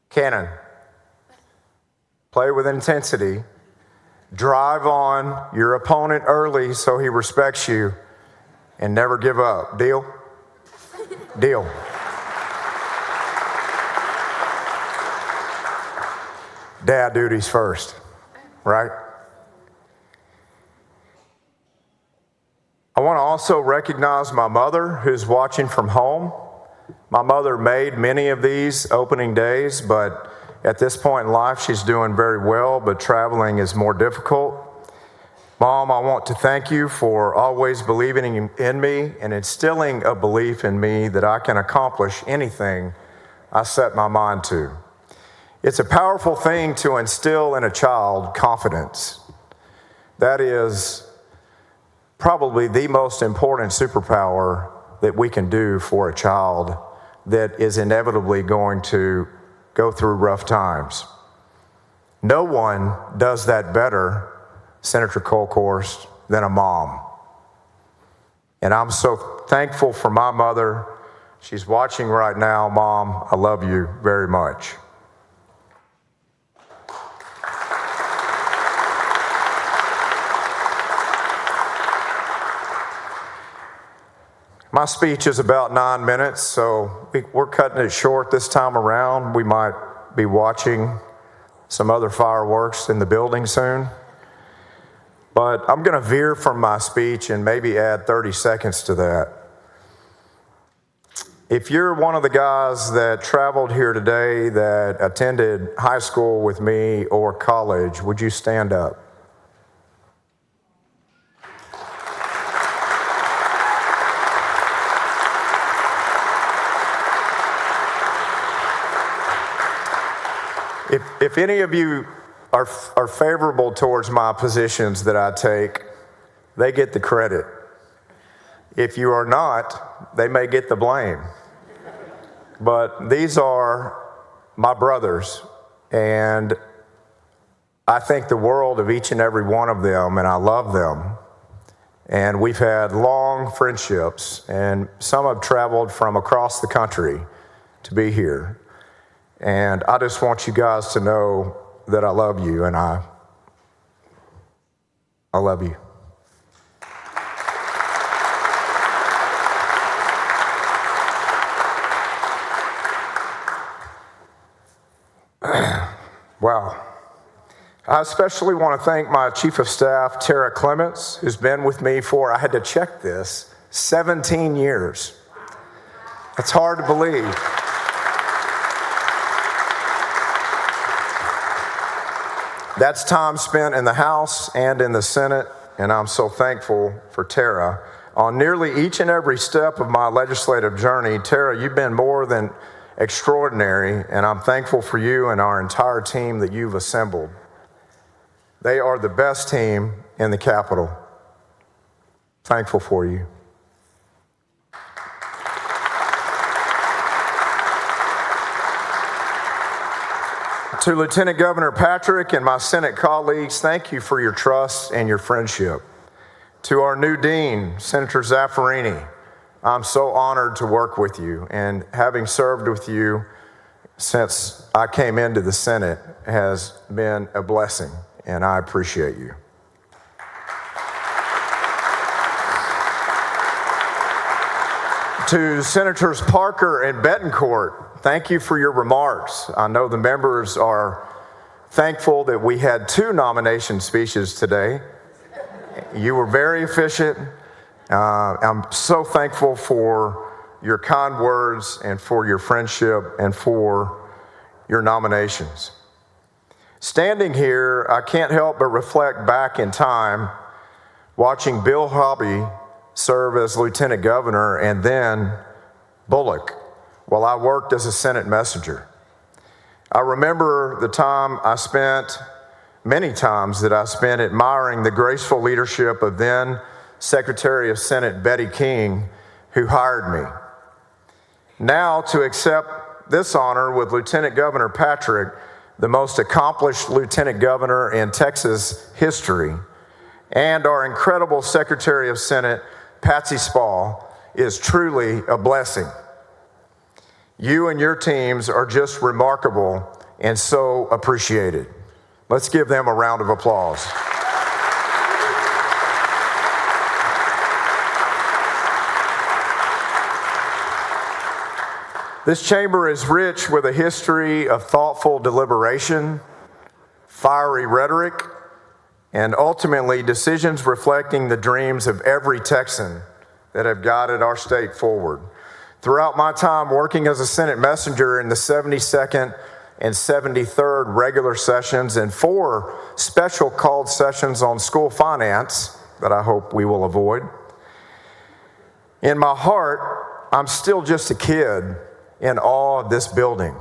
Cannon, play with intensity. Drive on your opponent early so he respects you, and never give up. Deal? Deal. Dad duties first, right? I want to also recognize my mother who's watching from home. My mother made many of these opening days, but at this point in life, she's doing very well, but traveling is more difficult. Mom, I want to thank you for always believing in me and instilling a belief in me that I can accomplish anything I set my mind to. It's a powerful thing to instill in a child confidence. That is probably the most important superpower that we can do for a child that is inevitably going to go through rough times. No one does that better, Senator Colkhorst, than a mom. And I'm so thankful for my mother. She's watching right now. Mom, I love you very much. My speech is about 9 minutes, so we're cutting it short this time around. We might be watching some other fireworks in the building soon. But I'm going to veer from my speech and maybe add 30 seconds to that. If you're one of the guys that traveled here today that attended high school with me or college, would you stand up? If any of you are favorable towards my positions that I take, they get the credit. If you are not, they may get the blame. But these are my brothers, and I think the world of each and every one of them, and I love them. And we've had long friendships, and some have traveled from across the country to be here. And I just want you guys to know that I love you, and I love you. Wow. I especially want to thank my Chief of Staff, Tara Clements, who's been with me for, I had to check this, 17 years. It's hard to believe. That's time spent in the House and in the Senate, and I'm so thankful for Tara. On nearly each and every step of my legislative journey, Tara, you've been more than extraordinary, and I'm thankful for you and our entire team that you've assembled. They are the best team in the Capitol. Thankful for you. To Lieutenant Governor Patrick and my Senate colleagues, thank you for your trust and your friendship. To our new dean, Senator Zaffirini, I'm so honored to work with you, and having served with you since I came into the Senate has been a blessing, and I appreciate you. To Senators Parker and Betancourt, thank you for your remarks. I know the members are thankful that we had 2 nomination speeches today. You were very efficient. I'm so thankful for your kind words and for your friendship and for your nominations. Standing here, I can't help but reflect back in time, watching Bill Hobby serve as Lieutenant Governor and then Bullock while I worked as a Senate messenger. I remember the time I spent, many times that I spent admiring the graceful leadership of then Secretary of Senate Betty King, who hired me. Now to accept this honor with Lieutenant Governor Patrick, the most accomplished Lieutenant Governor in Texas history, and our incredible Secretary of Senate, Patsy Spall, is truly a blessing. You and your teams are just remarkable and so appreciated. Let's give them a round of applause. This chamber is rich with a history of thoughtful deliberation, fiery rhetoric, and ultimately decisions reflecting the dreams of every Texan that have guided our state forward. Throughout my time working as a Senate messenger in the 72nd and 73rd regular sessions and 4 special called sessions on school finance that I hope we will avoid, in my heart, I'm still just a kid in awe of this building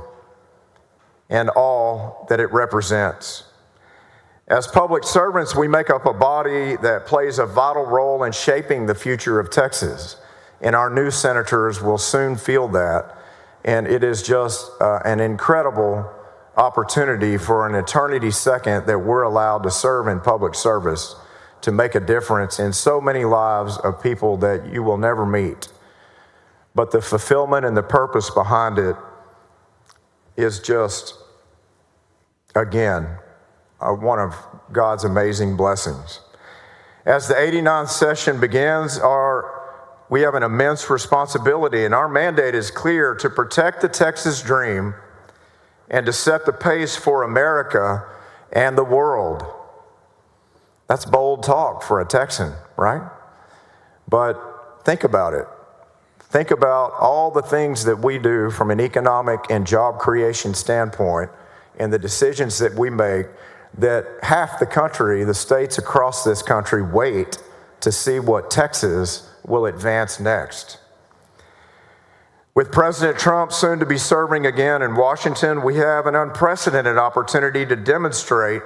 and all that it represents. As public servants, we make up a body that plays a vital role in shaping the future of Texas, and our new senators will soon feel that, and it is just an incredible opportunity for an eternity second that we're allowed to serve in public service to make a difference in so many lives of people that you will never meet. But the fulfillment and the purpose behind it is just, again, one of God's amazing blessings. As the 89th session begins, we have an immense responsibility, and our mandate is clear: to protect the Texas dream and to set the pace for America and the world. That's bold talk for a Texan, right? But think about it. Think about all the things that we do from an economic and job creation standpoint and the decisions that we make, that half the country, the states across this country, wait to see what Texas will advance next. With President Trump soon to be serving again in Washington, we have an unprecedented opportunity to demonstrate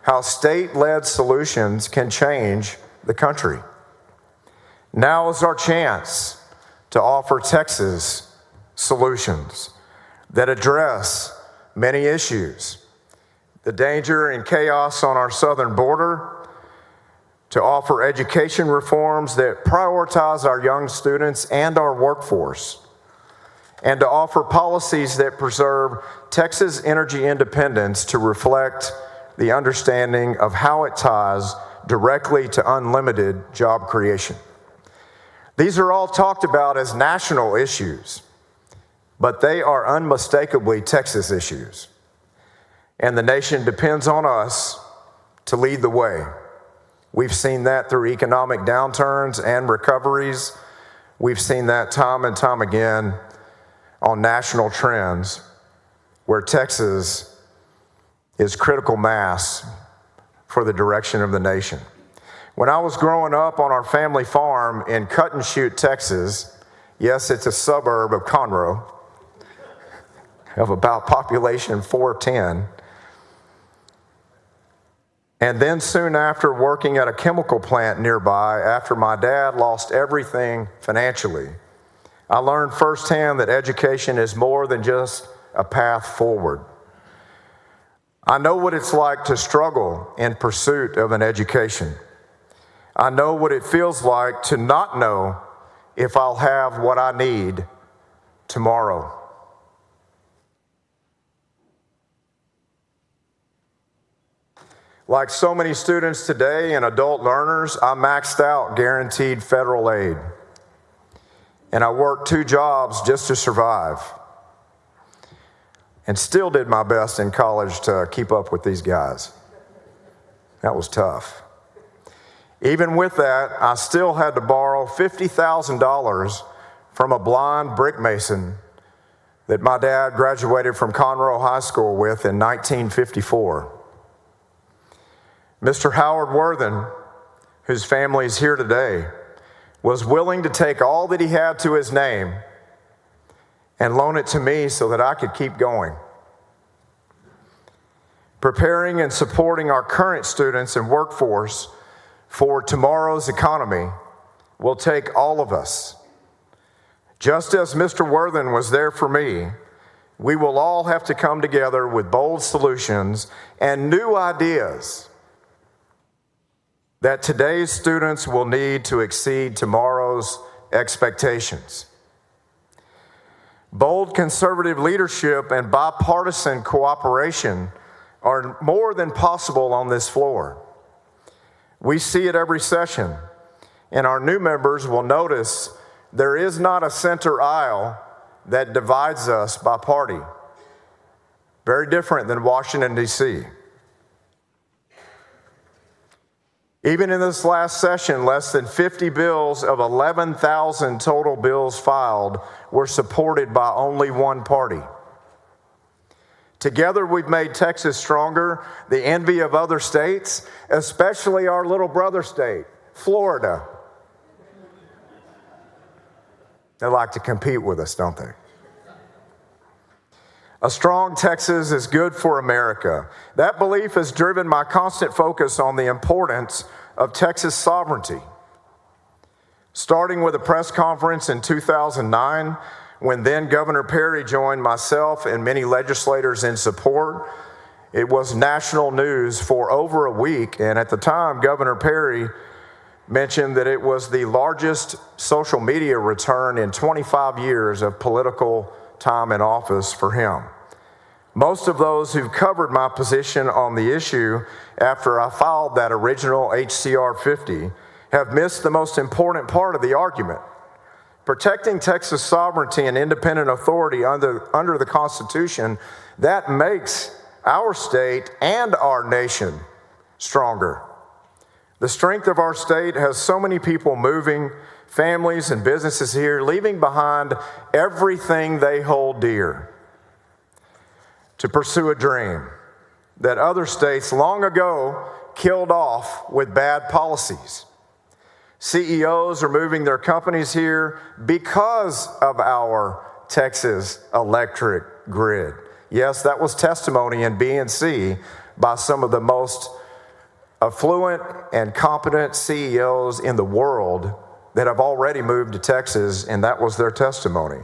how state-led solutions can change the country. Now is our chance to offer Texas solutions that address many issues: the danger and chaos on our southern border, to offer education reforms that prioritize our young students and our workforce, and to offer policies that preserve Texas energy independence to reflect the understanding of how it ties directly to unlimited job creation. These are all talked about as national issues, but they are unmistakably Texas issues. And the nation depends on us to lead the way. We've seen that through economic downturns and recoveries. We've seen that time and time again on national trends where Texas is critical mass for the direction of the nation. When I was growing up on our family farm in Cut and Shoot, Texas, yes, it's a suburb of Conroe, of about population 410, and then soon after working at a chemical plant nearby after my dad lost everything financially, I learned firsthand that education is more than just a path forward. I know what it's like to struggle in pursuit of an education. I know what it feels like to not know if I'll have what I need tomorrow. Like so many students today and adult learners, I maxed out guaranteed federal aid. And I worked 2 jobs just to survive. And still did my best in college to keep up with these guys. That was tough. Even with that, I still had to borrow $50,000 from a blind brick mason that my dad graduated from Conroe High School with in 1954. Mr. Howard Worthen, whose family is here today, was willing to take all that he had to his name and loan it to me so that I could keep going. Preparing and supporting our current students and workforce for tomorrow's economy will take all of us. Just as Mr. Worthen was there for me, we will all have to come together with bold solutions and new ideas that today's students will need to exceed tomorrow's expectations. Bold conservative leadership and bipartisan cooperation are more than possible on this floor. We see it every session, and our new members will notice there is not a center aisle that divides us by party. Very different than Washington, D.C. Even in this last session, less than 50 bills of 11,000 total bills filed were supported by only one party. Together, we've made Texas stronger, the envy of other states, especially our little brother state, Florida. They like to compete with us, don't they? A strong Texas is good for America. That belief has driven my constant focus on the importance of Texas sovereignty. Starting with a press conference in 2009, when then Governor Perry joined myself and many legislators in support. It was national news for over a week, and at the time, Governor Perry mentioned that it was the largest social media return in 25 years of political time in office for him. Most of those who've covered my position on the issue after I filed that original HCR 50 have missed the most important part of the argument. Protecting Texas sovereignty and independent authority under the Constitution, that makes our state and our nation stronger. The strength of our state has so many people moving, families and businesses here, leaving behind everything they hold dear to pursue a dream that other states long ago killed off with bad policies. CEOs are moving their companies here because of our Texas electric grid. Yes, that was testimony in B&C by some of the most affluent and competent CEOs in the world that have already moved to Texas, and that was their testimony.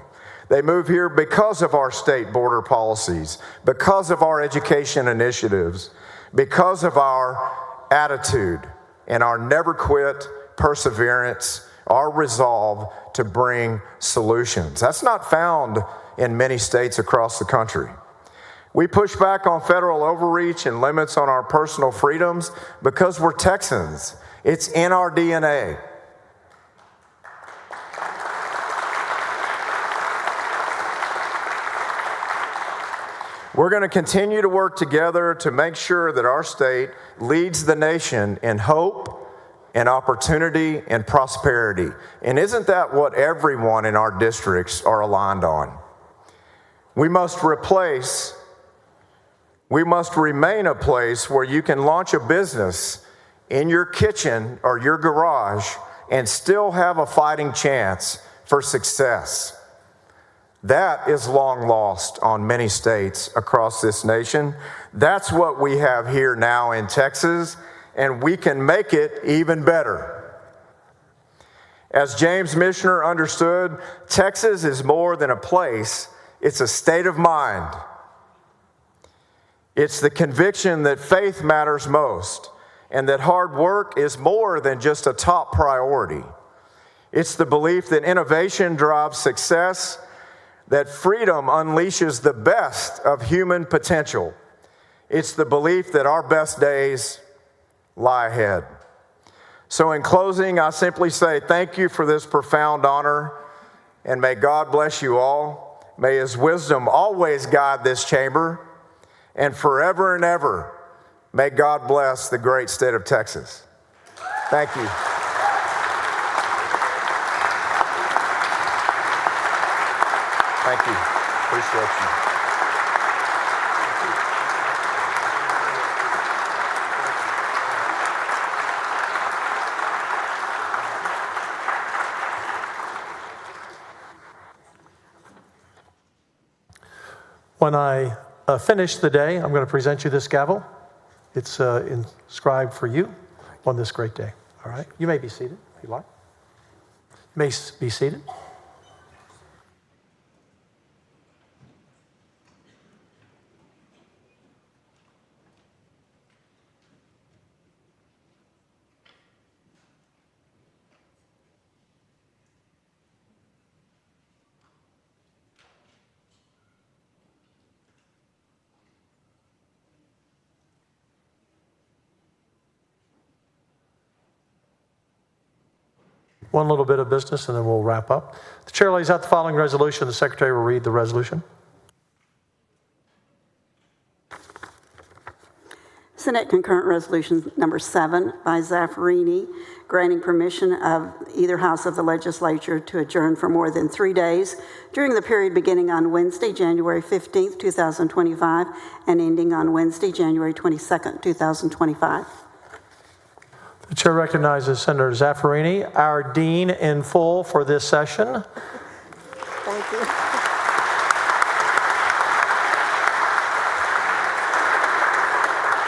They move here because of our state border policies, because of our education initiatives, because of our attitude and our never quit perseverance, our resolve to bring solutions. That's not found in many states across the country. We push back on federal overreach and limits on our personal freedoms because we're Texans. It's in our DNA. We're going to continue to work together to make sure that our state leads the nation in hope and opportunity and prosperity. And isn't that what everyone in our districts are aligned on? We must remain a place where you can launch a business in your kitchen or your garage and still have a fighting chance for success. That is long lost on many states across this nation. That's what we have here now in Texas, and we can make it even better. As James Michener understood, Texas is more than a place, it's a state of mind. It's the conviction that faith matters most and that hard work is more than just a top priority. It's the belief that innovation drives success, that freedom unleashes the best of human potential. It's the belief that our best days lie ahead. So in closing, I simply say thank you for this profound honor, and may God bless you all. May His wisdom always guide this chamber, and forever and ever, may God bless the great state of Texas. Thank you. Thank you. Appreciate you. When I finish the day, I'm going to present you this gavel. It's inscribed for you on this great day. All right? You may be seated if you like. You may be seated. One little bit of business and then we'll wrap up. The chair lays out the following resolution. The secretary will read the resolution. Senate Concurrent Resolution Number 7 by Zaffarini, granting permission of either house of the legislature to adjourn for more than 3 days during the period beginning on Wednesday, January 15th, 2025, and ending on Wednesday, January 22nd, 2025. The chair recognizes Senator Zaffarini, our dean in full for this session. Thank you.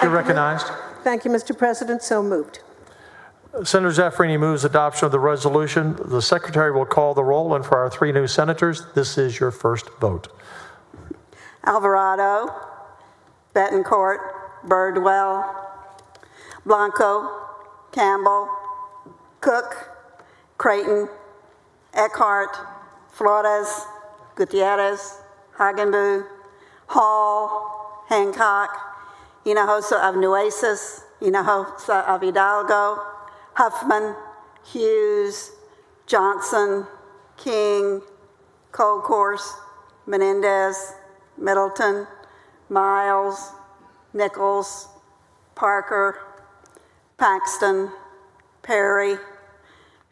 You're recognized. Thank you, Mr. President. So moved. Senator Zaffirini moves adoption of the resolution. The secretary will call the roll, and for our 3 new senators, this is your first vote. Alvarado, Betancourt, Birdwell, Blanco, Campbell, Cook, Creighton, Eckhart, Flores, Gutierrez, Hagenbu, Hall, Hancock, Hinojosa of Nueces, Hinojosa of Hidalgo, Huffman, Hughes, Johnson, King, Colcourse, Menendez, Middleton, Miles, Nichols, Parker, Paxton, Perry,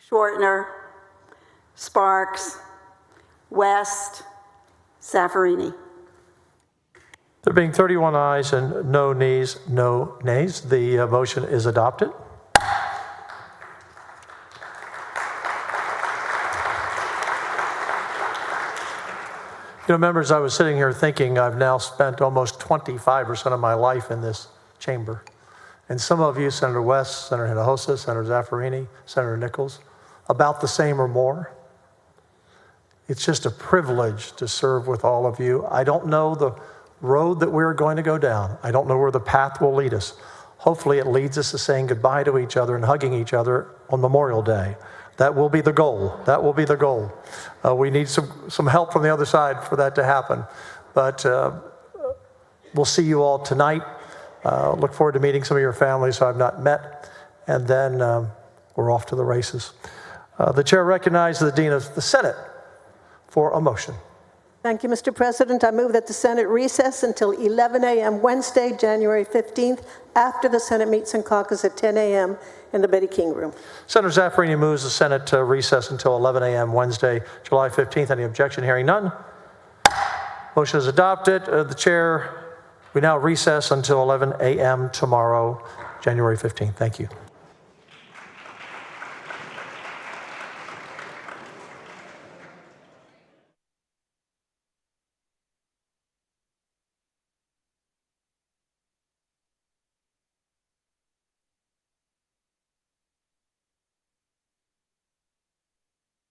Schwartner, Sparks, West, Zaffirini. There being 31 ayes and no nays, the motion is adopted. Members, I was sitting here thinking I've now spent almost 25% of my life in this chamber. And some of you, Senator West, Senator Hinojosa, Senator Zaffirini, Senator Nichols, about the same or more. It's just a privilege to serve with all of you. I don't know the road that we're going to go down. I don't know where the path will lead us. Hopefully it leads us to saying goodbye to each other and hugging each other on Memorial Day. That will be the goal. That will be the goal. We need some help from the other side for that to happen. But we'll see you all tonight. Look forward to meeting some of your families who I've not met. And then we're off to the races. The chair recognizes the Dean of the Senate for a motion. Thank you, Mr. President. I move that the Senate recess until 11 a.m. Wednesday, January 15th, after the Senate meets in caucus at 10 a.m. in the Betty King Room. Senator Zaffirini moves the Senate to recess until 11 a.m. Wednesday, July 15th. Any objection? Hearing none. Motion is adopted. The chair, we now recess until 11 a.m. tomorrow, January 15th. Thank you.